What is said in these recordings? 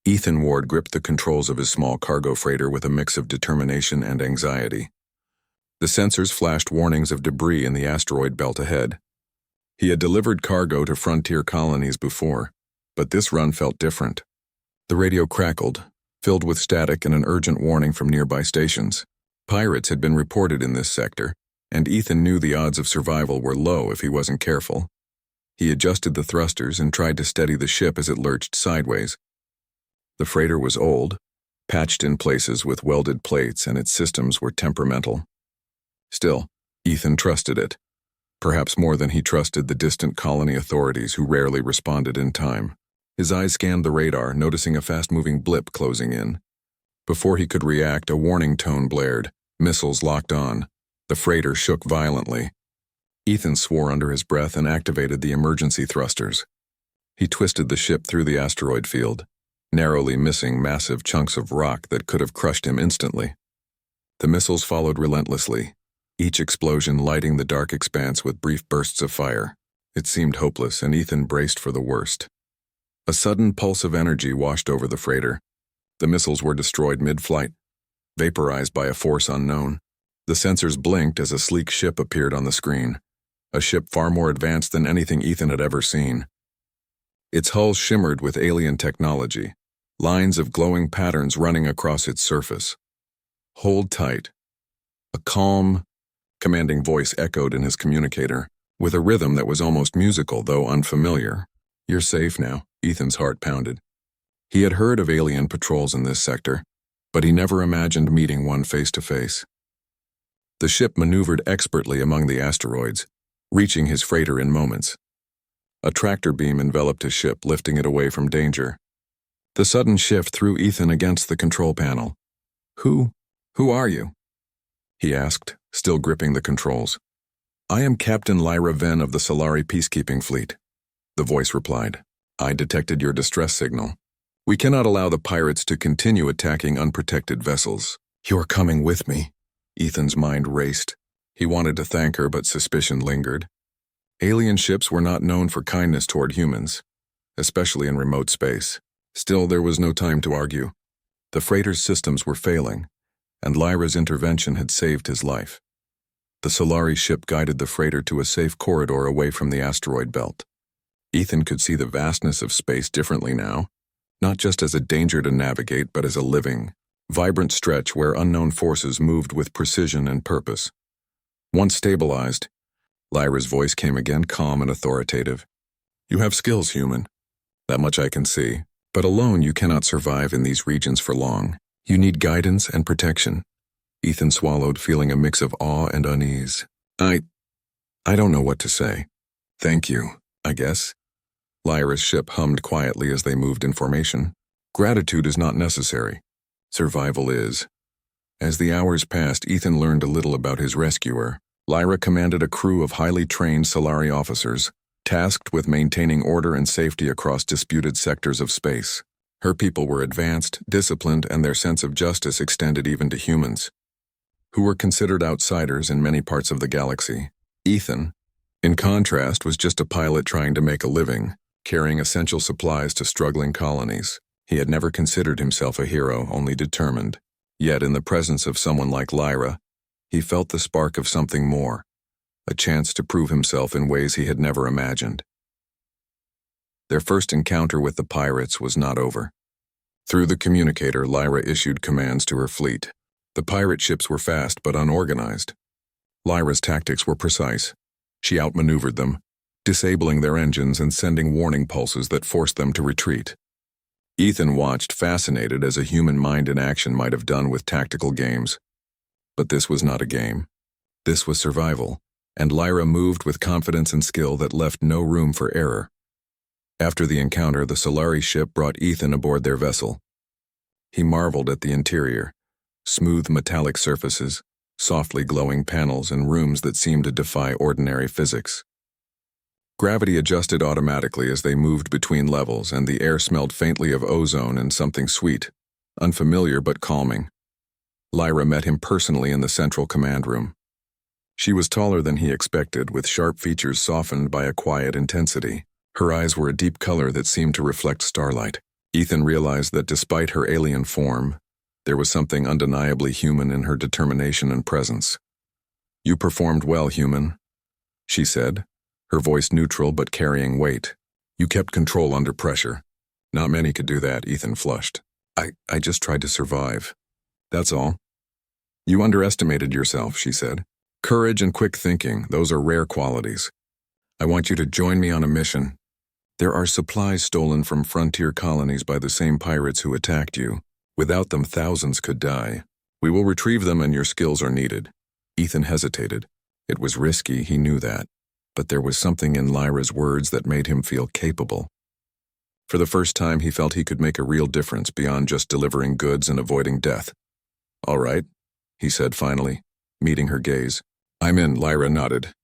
Ethan Ward gripped the controls of his small cargo freighter with a mix of determination and anxiety. The sensors flashed warnings of debris in the asteroid belt ahead. He had delivered cargo to frontier colonies before, but this run felt different. The radio crackled, filled with static and an urgent warning from nearby stations. Pirates had been reported in this sector, and Ethan knew the odds of survival were low if he wasn't careful. He adjusted the thrusters and tried to steady the ship as it lurched sideways. The freighter was old, patched in places with welded plates, and its systems were temperamental. Still, Ethan trusted it, perhaps more than he trusted the distant colony authorities who rarely responded in time. His eyes scanned the radar, noticing a fast-moving blip closing in. Before he could react, a warning tone blared. Missiles locked on. The freighter shook violently. Ethan swore under his breath and activated the emergency thrusters. He twisted the ship through the asteroid field, narrowly missing massive chunks of rock that could have crushed him instantly. The missiles followed relentlessly, each explosion lighting the dark expanse with brief bursts of fire. It seemed hopeless, and Ethan braced for the worst. A sudden pulse of energy washed over the freighter. The missiles were destroyed mid-flight, vaporized by a force unknown. The sensors blinked as a sleek ship appeared on the screen, a ship far more advanced than anything Ethan had ever seen. Its hull shimmered with alien technology, lines of glowing patterns running across its surface. "Hold tight." A calm, commanding voice echoed in his communicator, with a rhythm that was almost musical, though unfamiliar. "You're safe now," Ethan's heart pounded. He had heard of alien patrols in this sector, but he never imagined meeting one face to face. The ship maneuvered expertly among the asteroids, reaching his freighter in moments. A tractor beam enveloped his ship, lifting it away from danger. The sudden shift threw Ethan against the control panel. Who are you?" he asked, still gripping the controls. "I am Captain Lyra Venn of the Solari Peacekeeping Fleet," the voice replied. "I detected your distress signal. We cannot allow the pirates to continue attacking unprotected vessels." "You're coming with me." Ethan's mind raced. He wanted to thank her, but suspicion lingered. Alien ships were not known for kindness toward humans, especially in remote space. Still, there was no time to argue. The freighter's systems were failing, and Lyra's intervention had saved his life. The Solari ship guided the freighter to a safe corridor away from the asteroid belt. Ethan could see the vastness of space differently now, not just as a danger to navigate, but as a living, vibrant stretch where unknown forces moved with precision and purpose. Once stabilized, Lyra's voice came again, calm and authoritative. "You have skills, human. That much I can see. But alone you cannot survive in these regions for long. You need guidance and protection." Ethan swallowed, feeling a mix of awe and unease. I don't know what to say. "Thank you, I guess." Lyra's ship hummed quietly as they moved in formation. "Gratitude is not necessary. Survival is." As the hours passed, Ethan learned a little about his rescuer. Lyra commanded a crew of highly trained Solari officers, tasked with maintaining order and safety across disputed sectors of space. Her people were advanced, disciplined, and their sense of justice extended even to humans, who were considered outsiders in many parts of the galaxy. Ethan, in contrast, was just a pilot trying to make a living, carrying essential supplies to struggling colonies. He had never considered himself a hero, only determined. Yet in the presence of someone like Lyra, he felt the spark of something more, a chance to prove himself in ways he had never imagined. Their first encounter with the pirates was not over. Through the communicator, Lyra issued commands to her fleet. The pirate ships were fast but unorganized. Lyra's tactics were precise. She outmaneuvered them, disabling their engines and sending warning pulses that forced them to retreat. Ethan watched, fascinated, as a human mind in action might have done with tactical games. But this was not a game. This was survival, and Lyra moved with confidence and skill that left no room for error. After the encounter, the Solari ship brought Ethan aboard their vessel. He marveled at the interior, smooth metallic surfaces, softly glowing panels, and rooms that seemed to defy ordinary physics. Gravity adjusted automatically as they moved between levels, and the air smelled faintly of ozone and something sweet, unfamiliar but calming. Lyra met him personally in the central command room. She was taller than he expected, with sharp features softened by a quiet intensity. Her eyes were a deep color that seemed to reflect starlight. Ethan realized that despite her alien form, there was something undeniably human in her determination and presence. "You performed well, human," she said, her voice neutral but carrying weight. "You kept control under pressure." "Not many could do that," Ethan flushed. I just tried to survive. That's all." "You underestimated yourself," she said. "Courage and quick thinking, those are rare qualities. I want you to join me on a mission. There are supplies stolen from frontier colonies by the same pirates who attacked you. Without them, thousands could die. We will retrieve them and your skills are needed." Ethan hesitated. It was risky, he knew that. But there was something in Lyra's words that made him feel capable. For the first time, he felt he could make a real difference beyond just delivering goods and avoiding death. "All right," he said finally, meeting her gaze. "I'm in," Lyra nodded.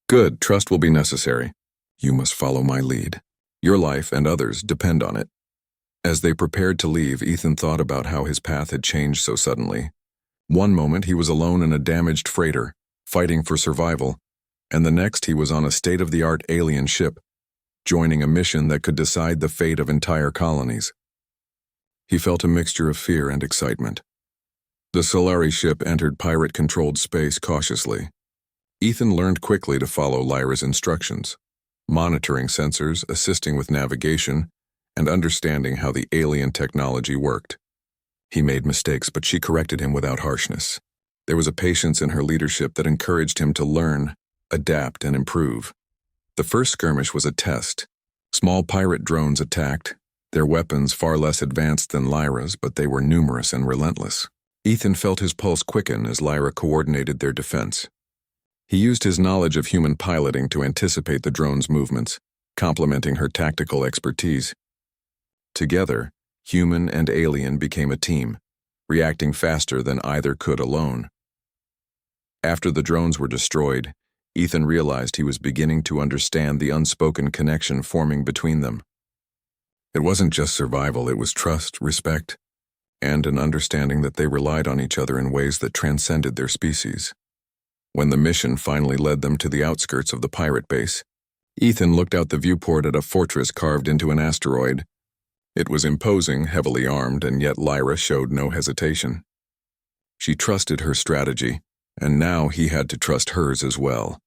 "Good, trust will be necessary. You must follow my lead. Your life and others depend on it." As they prepared to leave, Ethan thought about how his path had changed so suddenly. One moment he was alone in a damaged freighter, fighting for survival, and the next he was on a state-of-the-art alien ship, joining a mission that could decide the fate of entire colonies. He felt a mixture of fear and excitement. The Solari ship entered pirate-controlled space cautiously. Ethan learned quickly to follow Lyra's instructions, monitoring sensors, assisting with navigation, and understanding how the alien technology worked. He made mistakes, but she corrected him without harshness. There was a patience in her leadership that encouraged him to learn, adapt, and improve. The first skirmish was a test. Small pirate drones attacked, their weapons far less advanced than Lyra's, but they were numerous and relentless. Ethan felt his pulse quicken as Lyra coordinated their defense. He used his knowledge of human piloting to anticipate the drone's movements, complementing her tactical expertise. Together, human and alien became a team, reacting faster than either could alone. After the drones were destroyed, Ethan realized he was beginning to understand the unspoken connection forming between them. It wasn't just survival, it was trust, respect, and an understanding that they relied on each other in ways that transcended their species. When the mission finally led them to the outskirts of the pirate base, Ethan looked out the viewport at a fortress carved into an asteroid. It was imposing, heavily armed, and yet Lyra showed no hesitation. She trusted her strategy, and now he had to trust hers as well.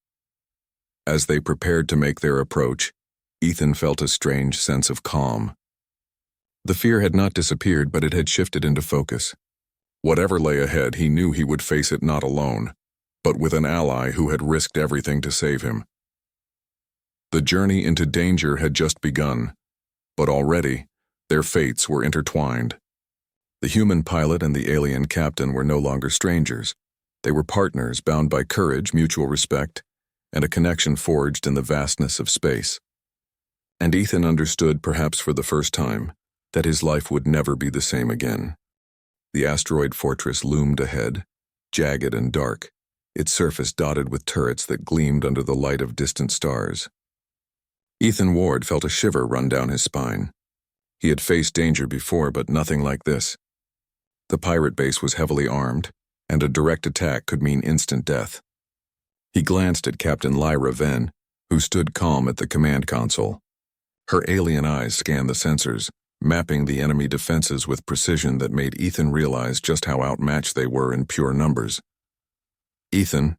As they prepared to make their approach, Ethan felt a strange sense of calm. The fear had not disappeared, but it had shifted into focus. Whatever lay ahead, he knew he would face it not alone, but with an ally who had risked everything to save him. The journey into danger had just begun, but already, their fates were intertwined. The human pilot and the alien captain were no longer strangers. They were partners bound by courage, mutual respect, and a connection forged in the vastness of space. And Ethan understood, perhaps for the first time, that his life would never be the same again. The asteroid fortress loomed ahead, jagged and dark, its surface dotted with turrets that gleamed under the light of distant stars. Ethan Ward felt a shiver run down his spine. He had faced danger before, but nothing like this. The pirate base was heavily armed, and a direct attack could mean instant death. He glanced at Captain Lyra Venn, who stood calm at the command console. Her alien eyes scanned the sensors, mapping the enemy defenses with precision that made Ethan realize just how outmatched they were in pure numbers. "Ethan,"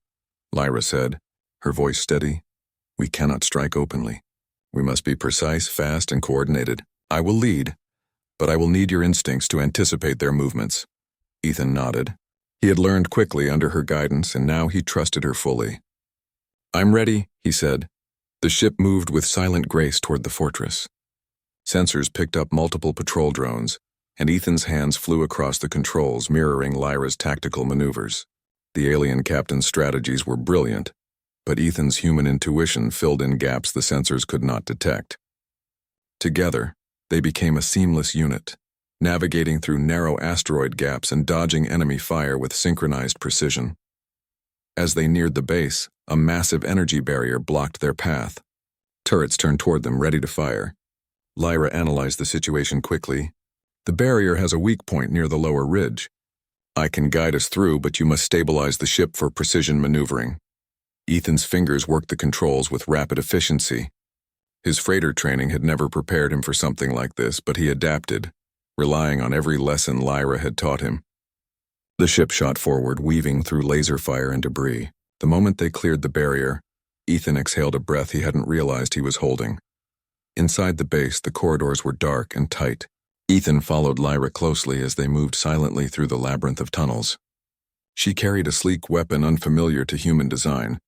Lyra said, her voice steady, "we cannot strike openly. We must be precise, fast, and coordinated. I will lead, but I will need your instincts to anticipate their movements." Ethan nodded. He had learned quickly under her guidance, and now he trusted her fully. "I'm ready," he said. The ship moved with silent grace toward the fortress. Sensors picked up multiple patrol drones, and Ethan's hands flew across the controls, mirroring Lyra's tactical maneuvers. The alien captain's strategies were brilliant, but Ethan's human intuition filled in gaps the sensors could not detect. Together, they became a seamless unit, navigating through narrow asteroid gaps and dodging enemy fire with synchronized precision. As they neared the base, a massive energy barrier blocked their path. Turrets turned toward them, ready to fire. Lyra analyzed the situation quickly. "The barrier has a weak point near the lower ridge. I can guide us through, but you must stabilize the ship for precision maneuvering." Ethan's fingers worked the controls with rapid efficiency. His freighter training had never prepared him for something like this, but he adapted, relying on every lesson Lyra had taught him. The ship shot forward, weaving through laser fire and debris. The moment they cleared the barrier, Ethan exhaled a breath he hadn't realized he was holding. Inside the base, the corridors were dark and tight. Ethan followed Lyra closely as they moved silently through the labyrinth of tunnels. She carried a sleek weapon unfamiliar to human design,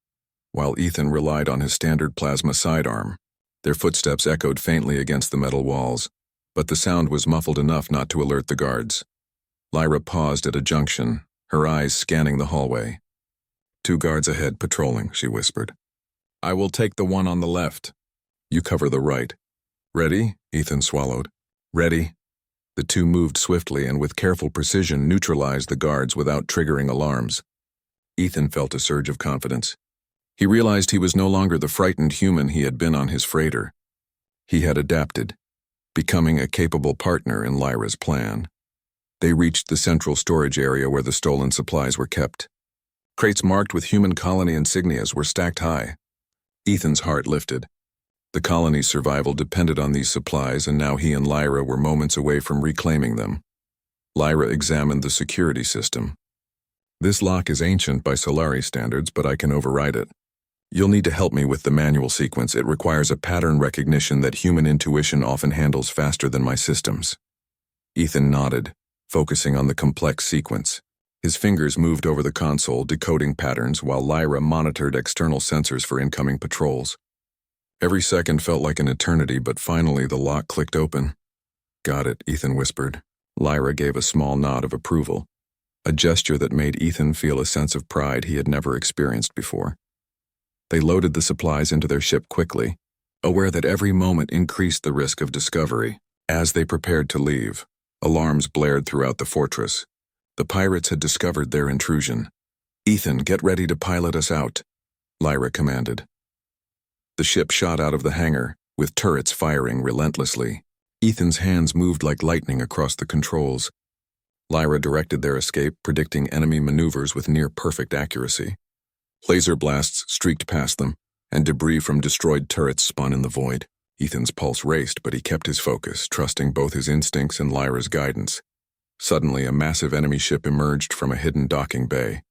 while Ethan relied on his standard plasma sidearm. Their footsteps echoed faintly against the metal walls, but the sound was muffled enough not to alert the guards. Lyra paused at a junction, her eyes scanning the hallway. 2 guards ahead patrolling, she whispered. I will take the one on the left. You cover the right. Ready? Ethan swallowed. Ready. The 2 moved swiftly and with careful precision neutralized the guards without triggering alarms. Ethan felt a surge of confidence. He realized he was no longer the frightened human he had been on his freighter. He had adapted, becoming a capable partner in Lyra's plan. They reached the central storage area where the stolen supplies were kept. Crates marked with human colony insignias were stacked high. Ethan's heart lifted. The colony's survival depended on these supplies, and now he and Lyra were moments away from reclaiming them. Lyra examined the security system. This lock is ancient by Solari standards, but I can override it. You'll need to help me with the manual sequence. It requires a pattern recognition that human intuition often handles faster than my systems. Ethan nodded, focusing on the complex sequence. His fingers moved over the console, decoding patterns, while Lyra monitored external sensors for incoming patrols. Every second felt like an eternity, but finally the lock clicked open. Got it, Ethan whispered. Lyra gave a small nod of approval, a gesture that made Ethan feel a sense of pride he had never experienced before. They loaded the supplies into their ship quickly, aware that every moment increased the risk of discovery. As they prepared to leave, alarms blared throughout the fortress. The pirates had discovered their intrusion. Ethan, get ready to pilot us out, Lyra commanded. The ship shot out of the hangar, with turrets firing relentlessly. Ethan's hands moved like lightning across the controls. Lyra directed their escape, predicting enemy maneuvers with near-perfect accuracy. Laser blasts streaked past them, and debris from destroyed turrets spun in the void. Ethan's pulse raced, but he kept his focus, trusting both his instincts and Lyra's guidance. Suddenly, a massive enemy ship emerged from a hidden docking bay.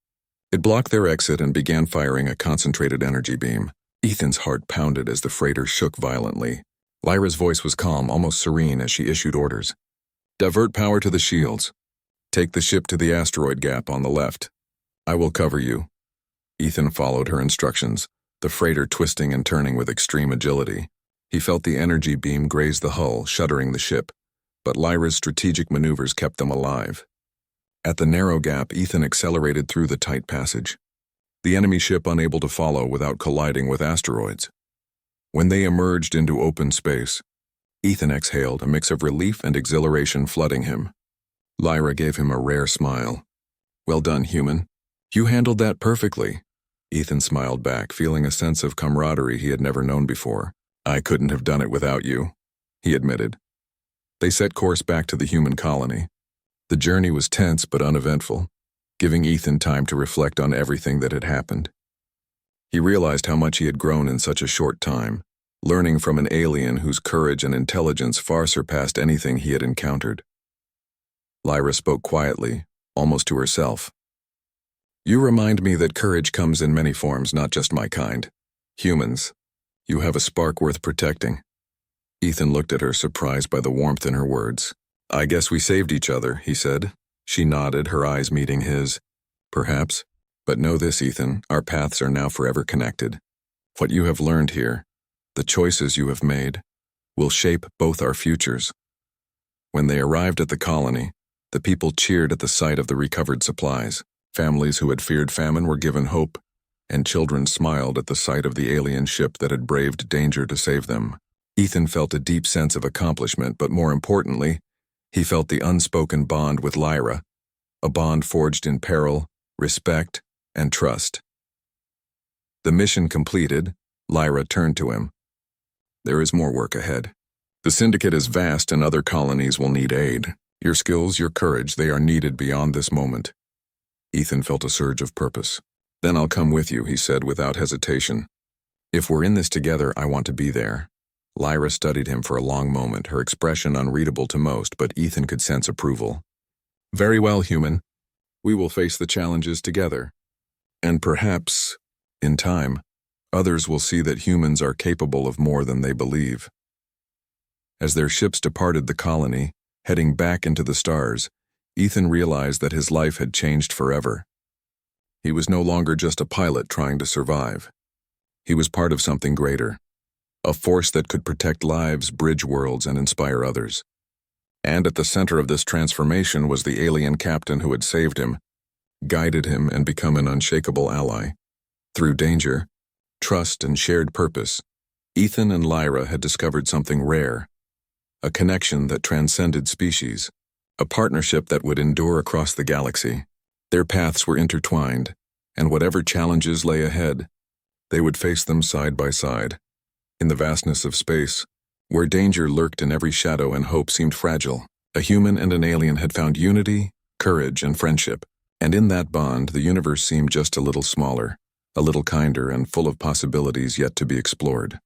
It blocked their exit and began firing a concentrated energy beam. Ethan's heart pounded as the freighter shook violently. Lyra's voice was calm, almost serene, as she issued orders. Divert power to the shields. Take the ship to the asteroid gap on the left. I will cover you. Ethan followed her instructions, the freighter twisting and turning with extreme agility. He felt the energy beam graze the hull, shuttering the ship, but Lyra's strategic maneuvers kept them alive. At the narrow gap, Ethan accelerated through the tight passage, the enemy ship unable to follow without colliding with asteroids. When they emerged into open space, Ethan exhaled, a mix of relief and exhilaration flooding him. Lyra gave him a rare smile. Well done, human. You handled that perfectly. Ethan smiled back, feeling a sense of camaraderie he had never known before. I couldn't have done it without you, he admitted. They set course back to the human colony. The journey was tense but uneventful, giving Ethan time to reflect on everything that had happened. He realized how much he had grown in such a short time, learning from an alien whose courage and intelligence far surpassed anything he had encountered. Lyra spoke quietly, almost to herself. You remind me that courage comes in many forms, not just my kind. Humans, you have a spark worth protecting. Ethan looked at her, surprised by the warmth in her words. I guess we saved each other, he said. She nodded, her eyes meeting his. Perhaps. But know this, Ethan, our paths are now forever connected. What you have learned here, the choices you have made, will shape both our futures. When they arrived at the colony, the people cheered at the sight of the recovered supplies. Families who had feared famine were given hope, and children smiled at the sight of the alien ship that had braved danger to save them. Ethan felt a deep sense of accomplishment, but more importantly, he felt the unspoken bond with Lyra, a bond forged in peril, respect, and trust. The mission completed, Lyra turned to him. There is more work ahead. The syndicate is vast and other colonies will need aid. Your skills, your courage, they are needed beyond this moment. Ethan felt a surge of purpose. Then I'll come with you, he said without hesitation. If we're in this together, I want to be there. Lyra studied him for a long moment, her expression unreadable to most, but Ethan could sense approval. Very well, human. We will face the challenges together. And perhaps, in time, others will see that humans are capable of more than they believe. As their ships departed the colony, heading back into the stars, Ethan realized that his life had changed forever. He was no longer just a pilot trying to survive. He was part of something greater, a force that could protect lives, bridge worlds, and inspire others. And at the center of this transformation was the alien captain who had saved him, guided him, and become an unshakable ally. Through danger, trust, and shared purpose, Ethan and Lyra had discovered something rare, a connection that transcended species, a partnership that would endure across the galaxy. Their paths were intertwined, and whatever challenges lay ahead, they would face them side by side. In the vastness of space, where danger lurked in every shadow and hope seemed fragile, a human and an alien had found unity, courage, and friendship. And in that bond, the universe seemed just a little smaller, a little kinder, and full of possibilities yet to be explored.